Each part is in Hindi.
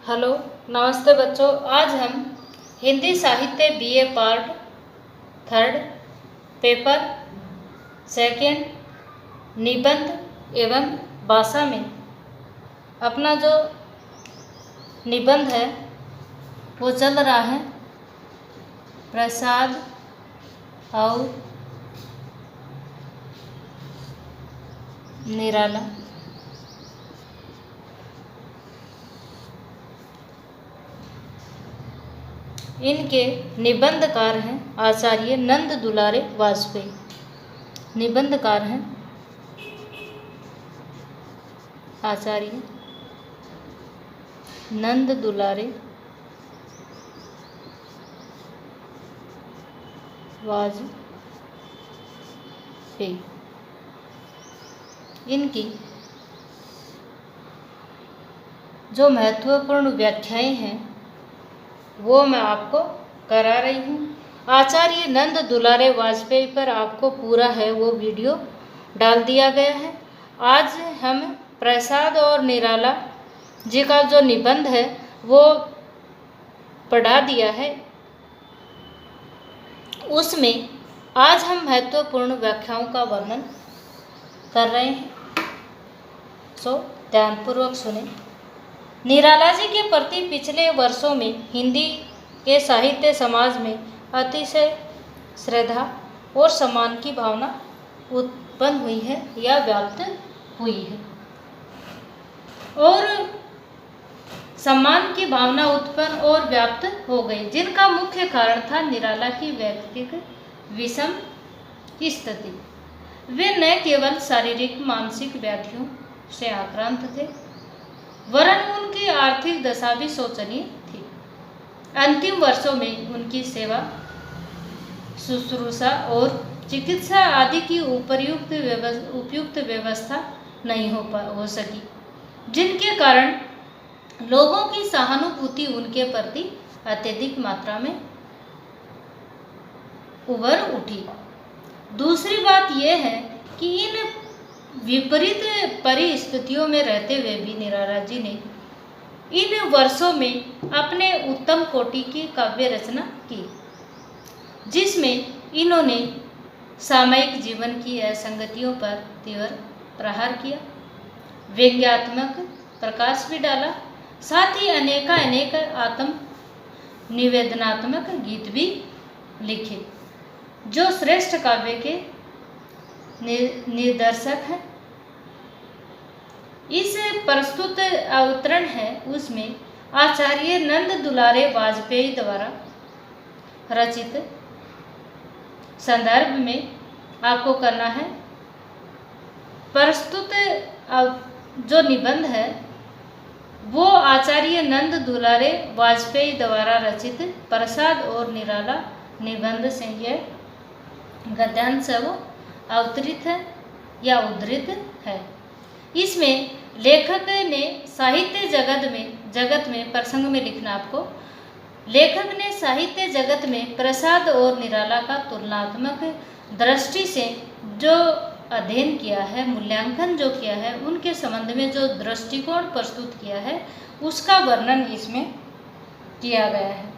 हेलो, नमस्ते बच्चों। आज हम हिंदी साहित्य BA part third paper second निबंध एवं भाषा में अपना जो निबंध है वो चल रहा है प्रसाद और निराला। इनके निबंधकार हैं आचार्य नंद दुलारे वाजपेयी। निबंधकार हैं आचार्य नंद दुलारे वाजपेयी। इनकी जो महत्वपूर्ण व्याख्याएं हैं वो मैं आपको करा रही हूँ। आचार्य नंद दुलारे वाजपेयी पर आपको पूरा है वो वीडियो डाल दिया गया है। आज हम प्रसाद और निराला जी का जो निबंध है वो पढ़ा दिया है। उसमें आज हम महत्वपूर्ण व्याख्याओं का वर्णन कर रहे हैं, सो ध्यानपूर्वक सुने। निराला जी के प्रति पिछले वर्षों में हिंदी के साहित्य समाज में अतिशय श्रद्धा और सम्मान की भावना उत्पन्न हुई है या व्याप्त हुई है। और सम्मान की भावना उत्पन्न और व्याप्त हो गई, जिनका मुख्य कारण था निराला की व्यक्तिगत विषम स्थिति। वे न केवल शारीरिक मानसिक व्याधियों से आक्रांत थे वरन उनकी आर्थिक दशा भी शोचनीय थी। अंतिम वर्षों में उनकी सेवा शुश्रूषा और चिकित्सा आदि की उपयुक्त व्यवस्था नहीं हो सकी, जिनके कारण लोगों की सहानुभूति उनके प्रति अत्यधिक मात्रा में उभर उठी। दूसरी बात यह है कि इन विपरीत परिस्थितियों में रहते हुए भी निराला जी ने इन वर्षों में अपने उत्तम कोटि की काव्य रचना की, जिसमें इन्होंने सामयिक जीवन की असंगतियों पर तीव्र प्रहार किया, व्यंग्यात्मक प्रकाश भी डाला, साथ ही अनेक आत्म निवेदनात्मक गीत भी लिखे, जो श्रेष्ठ काव्य के निदर्शक है। इस प्रस्तुत अवतरण है उसमें आचार्य नंद दुलारे वाजपेयी द्वारा रचित संदर्भ में आपको करना है। प्रस्तुत जो निबंध है वो आचार्य नंद दुलारे वाजपेयी द्वारा रचित प्रसाद और निराला निबंध से यह गद्यांश अवतरित है या उद्धृत है। इसमें लेखक ने साहित्य जगत में प्रसंग में लिखना आपको। लेखक ने साहित्य जगत में प्रसाद और निराला का तुलनात्मक दृष्टि से जो अध्ययन किया है, मूल्यांकन जो किया है, उनके संबंध में जो दृष्टिकोण प्रस्तुत किया है उसका वर्णन इसमें किया गया है।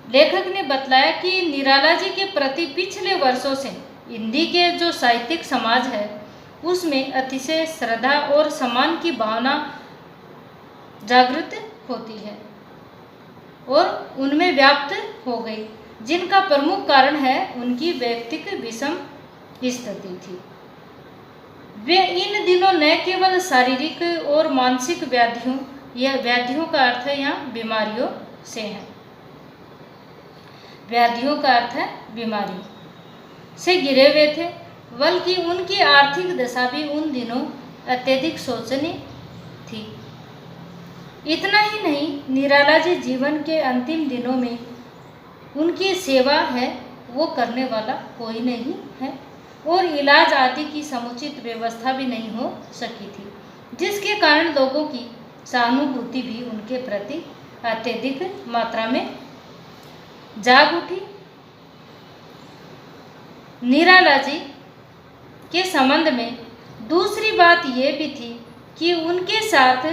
लेखक ने बतलाया कि निराला जी के प्रति पिछले वर्षों से हिंदी के जो साहित्यिक समाज है उसमें अतिशय श्रद्धा और सम्मान की भावना जागृत होती है और उनमें व्याप्त हो गई, जिनका प्रमुख कारण है उनकी व्यक्तिगत विषम स्थिति थी। वे इन दिनों न केवल शारीरिक और मानसिक व्याधियों का अर्थ है यहाँ बीमारियों से है, व्याधियों का अर्थ है बीमारी से घिरे हुए थे, बल्कि उनकी आर्थिक दशा भी उन दिनों अत्यधिक शोचनीय थी। इतना ही नहीं, निराला जी जीवन के अंतिम दिनों में उनकी सेवा है वो करने वाला कोई नहीं है और इलाज आदि की समुचित व्यवस्था भी नहीं हो सकी थी, जिसके कारण लोगों की सहानुभूति भी उनके प्रति अत्यधिक मात्रा में जाग उठी। निराला जी के संबंध में दूसरी बात ये भी थी कि उनके साथ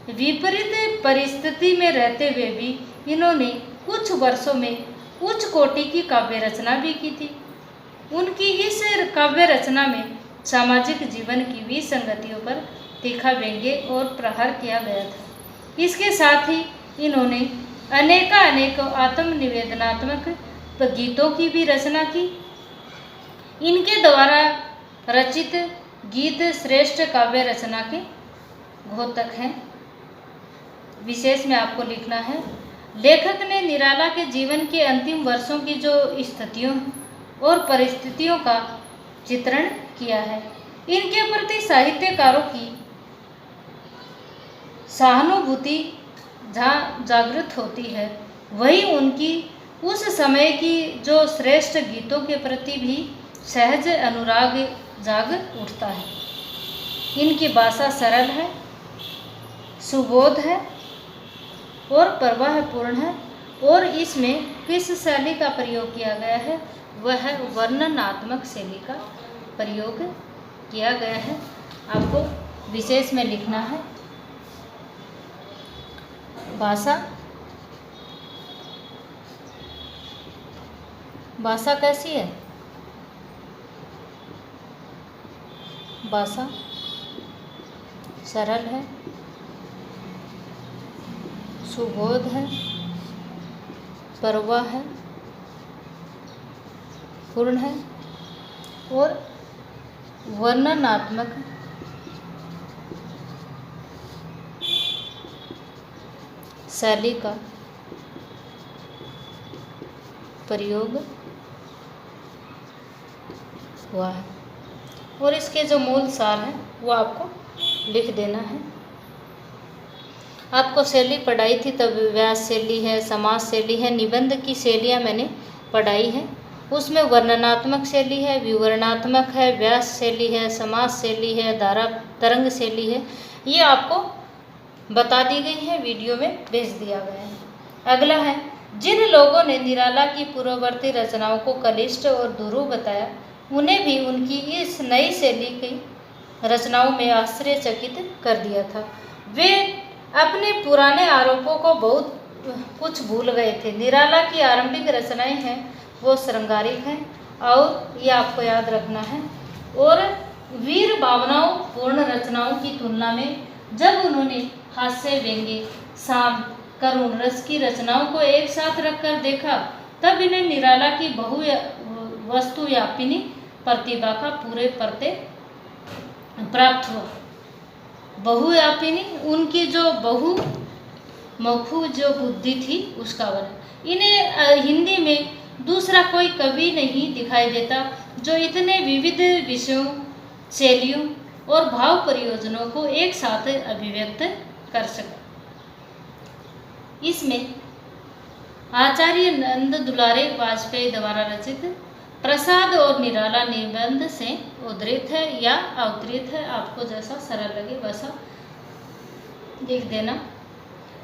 विपरीत परिस्थिति में रहते हुए भी इन्होंने कुछ वर्षों में उच्च कोटि की काव्य रचना भी की थी। उनकी इस काव्य रचना में सामाजिक जीवन की विसंगतियों पर तीखा व्यंग्य और प्रहार किया गया था। इसके साथ ही इन्होंने अनेक आत्मनिवेदनात्मक गीतों की भी रचना की। इनके द्वारा रचित गीत श्रेष्ठ काव्य रचना के घोतक हैं। विशेष में आपको लिखना है, लेखक ने निराला के जीवन के अंतिम वर्षों की जो स्थितियों और परिस्थितियों का चित्रण किया है। इनके प्रति साहित्यकारों की सहानुभूति जहाँ जागृत होती है, वही उनकी उस समय की जो श्रेष्ठ गीतों के प्रति भी सहज अनुराग जाग उठता है। इनकी भाषा सरल है, सुबोध है और प्रवाहपूर्ण है, और इसमें किस शैली का प्रयोग किया गया है, वह वर्णनात्मक शैली का प्रयोग किया गया है। आपको विशेष में लिखना है, भाषा कैसी है? भाषा सरल है, सुबोध है, प्रवाह है, पूर्ण है और वर्णनात्मक शैली का प्रयोग हुआ है। और इसके जो मूल सार हैं वो आपको लिख देना है। आपको शैली पढ़ाई थी तब, व्यास शैली है, समास शैली है, निबंध की शैलियाँ मैंने पढ़ाई है। उसमें वर्णनात्मक शैली है, विवरणात्मक है, व्यास शैली है, समास शैली है, धारा तरंग शैली है, ये आपको बता दी गई है, वीडियो में भेज दिया गया है। अगला है, जिन लोगों ने निराला की पूर्ववर्ती रचनाओं को कलिष्ठ और दुरूह बताया, उन्हें भी उनकी इस नई शैली की रचनाओं में आश्चर्यचकित कर दिया था। वे अपने पुराने आरोपों को बहुत कुछ भूल गए थे। निराला की आरंभिक रचनाएं हैं वो श्रृंगारिक हैं, और ये आपको याद रखना है, और वीर भावनाओं पूर्ण रचनाओं की तुलना में जब उन्होंने हास्य, व्यंग्य, शांत, करुण रस की रचनाओं को एक साथ रखकर देखा, तब इन्हें निराला की बहु वस्तुव्यापिनी प्रतिभा का पूरे परते प्राप्त हुआ। बहुव्यापिनी, उनकी जो बहुमुखी जो बुद्धि थी उसका वर्णन। इन्हें हिंदी में दूसरा कोई कवि नहीं दिखाई देता जो इतने विविध विषयों, शैलियों और भाव प्रयोजनों को एक साथ अभिव्यक्त कर सका। इसमें आचार्य नंद दुलारे वाजपेयी द्वारा रचित प्रसाद और निराला निबंध से उद्धृत है या अवतरित है, आपको जैसा सरल लगे वैसा लिख देना।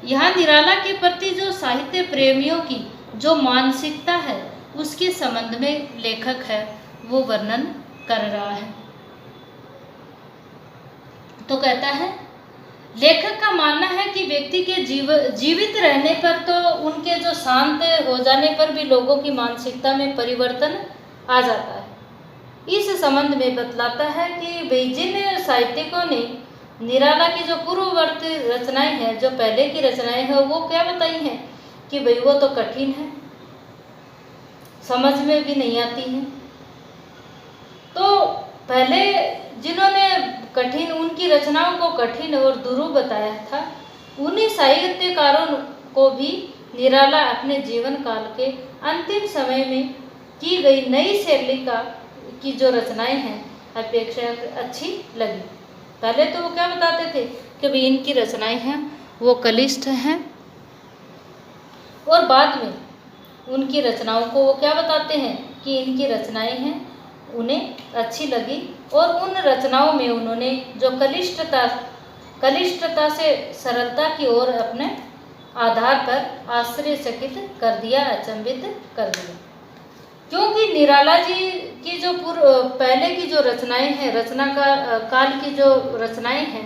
यहाँ निराला के प्रति जो साहित्य प्रेमियों की जो मानसिकता है उसके संबंध में लेखक है वो वर्णन कर रहा है। तो कहता है, लेखक का मानना है कि व्यक्ति के जीवित रहने पर तो उनके जो शांत हो जाने पर भी लोगों की मानसिकता में परिवर्तन आ जाता है। इस संबंध में बतलाता है कि भाई जिन साहित्यिकों ने निराला की जो पूर्ववर्ती रचनाएं हैं, जो पहले की रचनाएं हैं, वो क्या बताई हैं कि भाई वो तो कठिन है, समझ में भी नहीं आती हैं। तो पहले जिन्होंने कठिन, उनकी रचनाओं को कठिन और दुरूह बताया था, उन्हीं साहित्यकारों को भी निराला अपने जीवन काल के अंतिम समय में की गई नई शैली की जो रचनाएं हैं अपेक्षा अच्छी लगी। पहले तो वो क्या बताते थे कि भाई इनकी रचनाएं हैं वो कलिष्ठ हैं, और बाद में उनकी रचनाओं को वो क्या बताते हैं कि इनकी रचनाएं हैं उन्हें अच्छी लगी, और उन रचनाओं में उन्होंने जो कलिष्ठता से सरलता की ओर अपने आधार पर आश्चर्यचकित कर दिया, अचंभित कर दिया। क्योंकि निराला जी की जो पहले की जो रचनाएं हैं, रचना काल की जो रचनाएं हैं,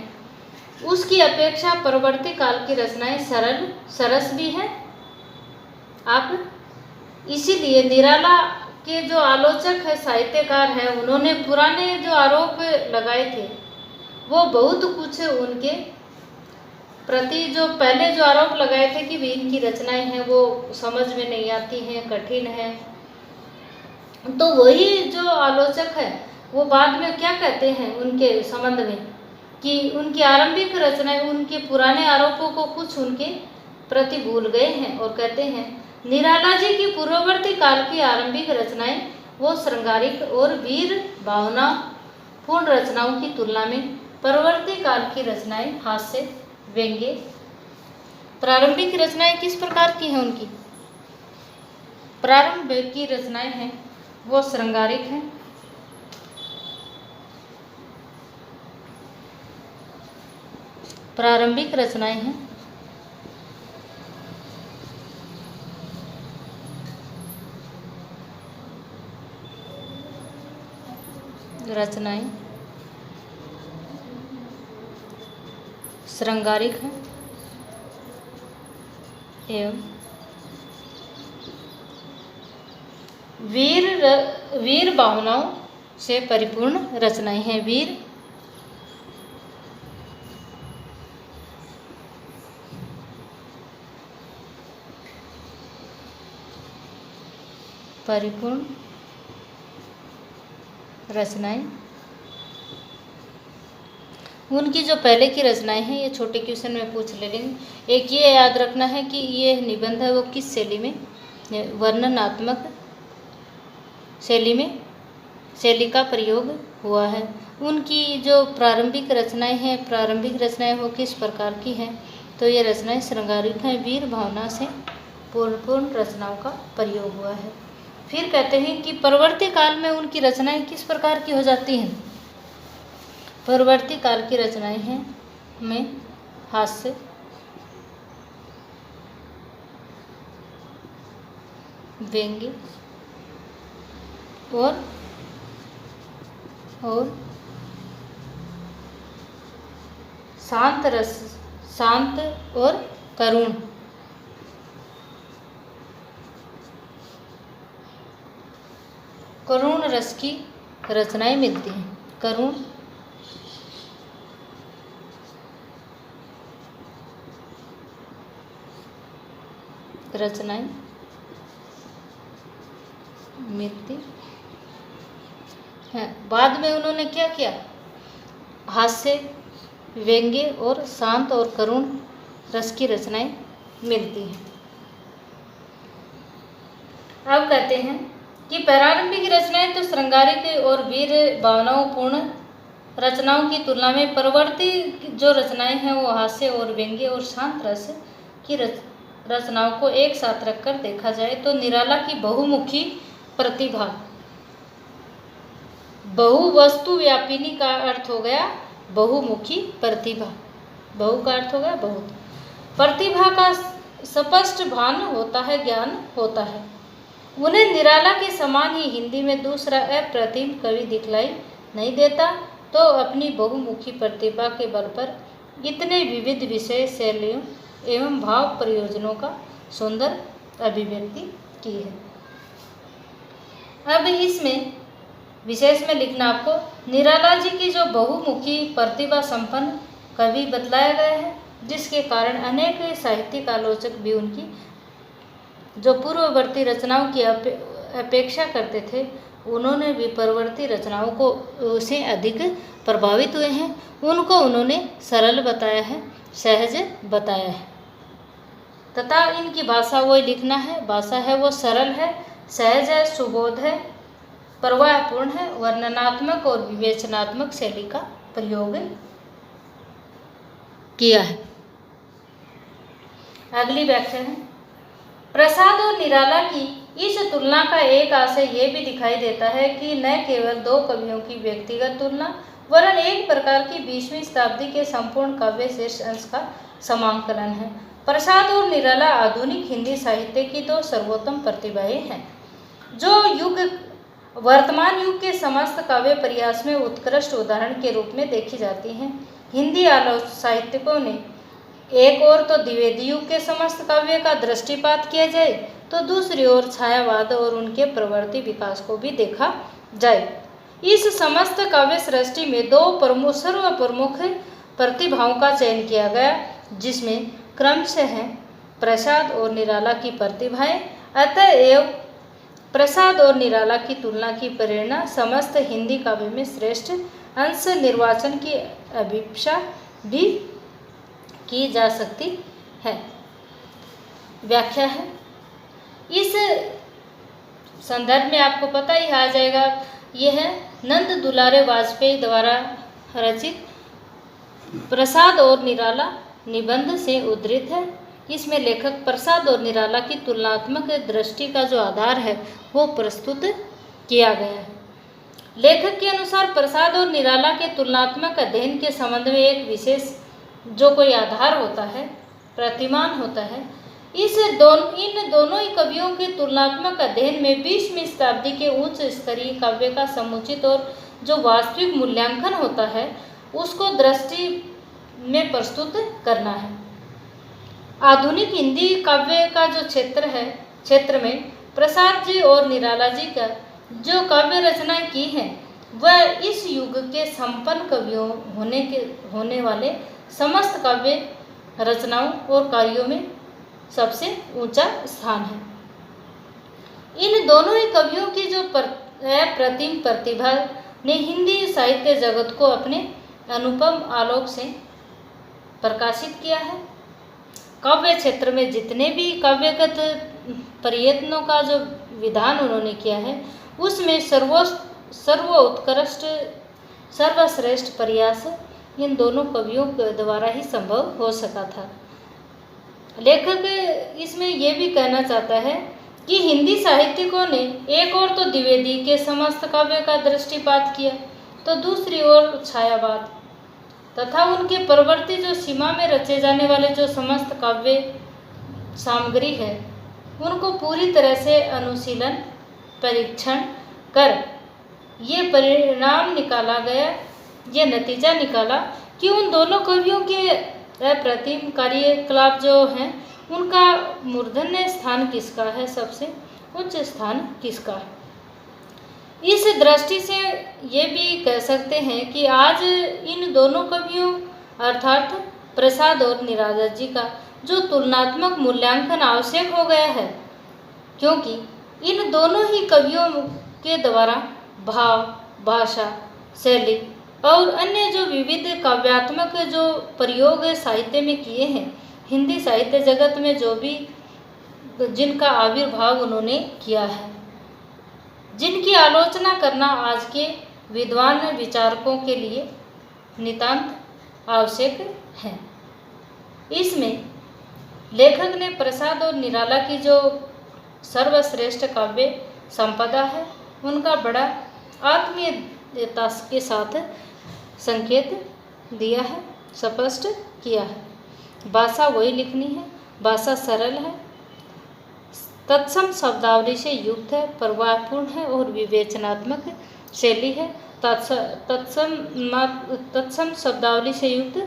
उसकी अपेक्षा परवर्ती काल की रचनाएं सरल सरस भी हैं। आप इसीलिए निराला के जो आलोचक है, साहित्यकार हैं, उन्होंने पुराने जो आरोप लगाए थे वो बहुत कुछ उनके प्रति, जो पहले जो आरोप लगाए थे कि भी इनकी रचनाएं हैं वो समझ में नहीं आती हैं, कठिन है, तो वही जो आलोचक है वो बाद में क्या कहते हैं उनके संबंध में कि उनकी आरंभिक रचनाएं उनके पुराने आरोपों को कुछ उनके प्रति भूल गए हैं और कहते हैं निराला जी की पूर्ववर्ती काल की आरंभिक रचनाएं वो श्रृंगारिक और वीर भावना पूर्ण रचनाओं की तुलना में परवर्ती काल की रचनाएं हास्य, व्यंग्य। प्रारंभिक रचनाएं किस प्रकार की हैं उनकी? प्रारंभ की रचनाएं हैं वो श्रृंगारिक हैं, प्रारंभिक रचनाएं हैं श्रृंगारिक हैं एवं वीर भावनाओं से परिपूर्ण रचनाएं हैं। वीर परिपूर्ण रचनाएं। उनकी जो पहले की रचनाएं हैं ये छोटे क्वेश्चन में पूछ ले लेंगे। एक ये याद रखना है कि ये निबंध है वो किस शैली में, वर्णनात्मक शैली का प्रयोग हुआ है। उनकी जो प्रारंभिक रचनाएं वो किस प्रकार की हैं, तो ये रचनाएं श्रृंगारिक हैं, वीर भावना से पूर्ण रचनाओं का प्रयोग हुआ है। फिर कहते हैं कि परवर्ती काल में उनकी रचनाएं किस प्रकार की हो जाती हैं। परवर्ती काल की रचनाएं हैं में हास्य, व्यंग्य और शांत और करुण रस की रचनाएं मिलती हैं। करुण रचनाएं मिलती हैं। बाद में उन्होंने क्या किया, हास्य, व्यंग्य और शांत और करुण रस की रचनाएं मिलती हैं। अब कहते हैं कि प्रारंभिक रचनाएं तो श्रृंगारिक और वीर भावनाओं पूर्ण रचनाओं की तुलना में परवर्ती जो रचनाएं हैं वो हास्य और व्यंग्य और शांत रस की रचनाओं को एक साथ रखकर देखा जाए तो निराला की बहुमुखी प्रतिभा, बहुवस्तु व्यापिनी का अर्थ हो गया बहुमुखी प्रतिभा, बहु का अर्थ हो गया बहुत, प्रतिभा का स्पष्ट भान होता है, ज्ञान होता है। उन्हें निराला के समान ही हिंदी में दूसरा अप्रतिम कवि दिखलाई नहीं देता, तो अपनी बहुमुखी प्रतिभा के बल पर इतने विविध विषय, शैलियों एवं भाव प्रयोजनों का सुंदर अभिव्यक्ति की है। अब इसमें विशेष में लिखना आपको निराला जी की जो बहुमुखी प्रतिभा संपन्न कवि बतलाया गया है, जिसके कारण अनेक साहित्यिक आलोचक भी उनकी जो पूर्ववर्ती रचनाओं की अपेक्षा करते थे, उन्होंने भी परवर्ती रचनाओं को से अधिक प्रभावित हुए हैं। उनको उन्होंने सरल बताया है, सहज बताया है, तथा इनकी भाषा वो लिखना है, भाषा है वो सरल है, सहज है, सुबोध है, प्रवाहपूर्ण है, वर्णनात्मक और विवेचनात्मक शैली का प्रयोग किया है। अगली व्याख्या है, प्रसाद और निराला की इस तुलना का एक आशय ये भी दिखाई देता है कि न केवल दो कवियों की व्यक्तिगत तुलना, वरन एक प्रकार की 20वीं शताब्दी के संपूर्ण काव्य श्रेष्ठ अंश का समाकलन है। प्रसाद और निराला आधुनिक हिंदी साहित्य की दो सर्वोत्तम प्रतिभाएं हैं, जो वर्तमान युग के समस्त काव्य प्रयास में उत्कृष्ट उदाहरण के रूप में देखी जाती हैं। हिंदी आलोचक साहित्यिकों ने एक ओर तो द्विवेदी युग के समस्त काव्य का दृष्टिपात किया जाए, तो दूसरी ओर छायावाद और उनके प्रवृत्ति विकास को भी देखा जाए। इस समस्त काव्य सृष्टि में दो सर्व प्रमुख प्रतिभाओं का चयन किया गया, जिसमें क्रमशः प्रसाद और निराला की प्रतिभाएं। अतएव प्रसाद और निराला की तुलना की प्रेरणा समस्त हिंदी काव्य में श्रेष्ठ अंश निर्वाचन की अभिप्सा भी की जा सकती है। व्याख्या है, इस संदर्भ में आपको पता ही आ जाएगा, यह नंद दुलारे वाजपेयी द्वारा रचित प्रसाद और निराला निबंध से उद्धृत है। इसमें लेखक प्रसाद और निराला की तुलनात्मक दृष्टि का जो आधार है वो प्रस्तुत किया गया है। लेखक के अनुसार प्रसाद और निराला के तुलनात्मक अध्ययन के संबंध में एक विशेष जो कोई आधार होता है, प्रतिमान होता है। इन दोनों ही कवियों के तुलनात्मक अध्ययन में 20वीं शताब्दी के उच्च स्तरीय काव्य का समुचित और जो वास्तविक मूल्यांकन होता है उसको दृष्टि में प्रस्तुत करना है। आधुनिक हिंदी काव्य का जो क्षेत्र में प्रसाद जी और निराला जी का जो काव्य रचनाएं की हैं वह इस युग के संपन्न कवियों होने वाले समस्त काव्य रचनाओं और कार्यों में सबसे ऊंचा स्थान है। इन दोनों ही कवियों की जो अप्रतिम प्रतिभा ने हिंदी साहित्य जगत को अपने अनुपम आलोक से प्रकाशित किया है। काव्य क्षेत्र में जितने भी काव्यगत प्रयत्नों का जो विधान उन्होंने किया है उसमें सर्वोत्कृष्ट सर्वश्रेष्ठ प्रयास इन दोनों कवियों के द्वारा ही संभव हो सका था। लेखक इसमें ये भी कहना चाहता है कि हिंदी साहित्यिकों ने एक ओर तो द्विवेदी के समस्त काव्य का दृष्टिपात किया, तो दूसरी ओर छायावाद तथा उनके प्रवृत्ति जो सीमा में रचे जाने वाले जो समस्त काव्य सामग्री है उनको पूरी तरह से अनुशीलन परीक्षण कर ये परिणाम निकाला गया, ये नतीजा निकाला कि उन दोनों कवियों के अप्रतिम कार्यकलाप जो हैं उनका मूर्धन्य स्थान किसका है, सबसे उच्च स्थान किसका है। इस दृष्टि से ये भी कह सकते हैं कि आज इन दोनों कवियों अर्थात प्रसाद और निराला जी का जो तुलनात्मक मूल्यांकन आवश्यक हो गया है, क्योंकि इन दोनों ही कवियों के द्वारा भाव, भाषा, शैली और अन्य जो विविध काव्यात्मक जो प्रयोग साहित्य में किए हैं, हिंदी साहित्य जगत में जो भी जिनका आविर्भाव उन्होंने किया है, जिनकी आलोचना करना आज के विद्वान विचारकों के लिए नितांत आवश्यक है। इसमें लेखक ने प्रसाद और निराला की जो सर्वश्रेष्ठ काव्य संपदा है उनका बड़ा आत्मीयता के साथ संकेत दिया है, स्पष्ट किया है। भाषा वही लिखनी है, भाषा सरल है, तत्सम शब्दावली से युक्त है, प्रवाहपूर्ण है और विवेचनात्मक शैली है। तत्सम शब्दावली से युक्त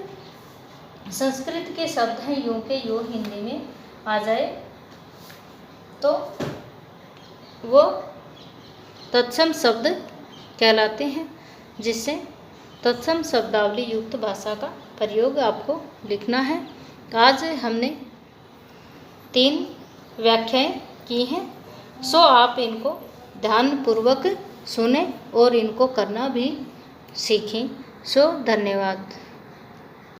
संस्कृत के शब्द हैं यूं के यूं हिंदी में आ जाए तो वो तत्सम शब्द कहलाते हैं, जिससे तत्सम शब्दावली युक्त भाषा का प्रयोग आपको लिखना है। आज हमने 3 व्याख्याएं की हैं, सो आप इनको ध्यानपूर्वक सुने और इनको करना भी सीखें। सो धन्यवाद।